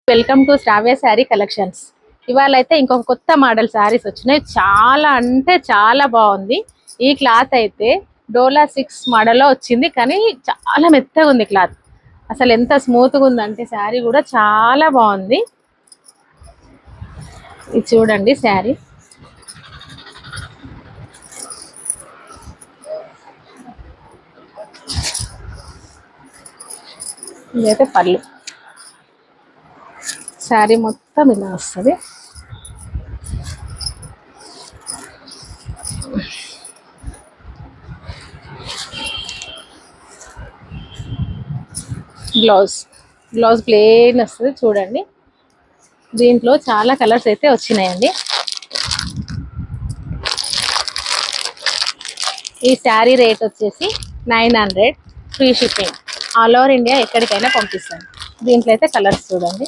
Welcome to Shravya sari collections. ఇవాళ అయితే ఇంకొక కొత్త మోడల్ శారీస్ వచ్చినాయి. చాలా అంటే చాలా బాగుంది. ఈ క్లాత్ అయితే డోలా 6 మోడల్లో వచ్చింది, కానీ చాలా మెత్తగా ఉంది క్లాత్. అసలు ఎంత స్మూత్గా ఉందంటే శారీ కూడా చాలా బాగుంది. ఇది చూడండి శారీ. ఇదైతే పళ్ళు. శారీ మొత్తం ఇలా వస్తుంది. బ్లౌజ్ ప్లెయిన్ వస్తుంది చూడండి. దీంట్లో చాలా కలర్స్ అయితే వచ్చినాయండి. ఈ శారీ రేట్ వచ్చేసి 900, free shipping, all over India ఎక్కడికైనా పంపిస్తాను. దీంట్లో అయితే కలర్స్ చూడండి.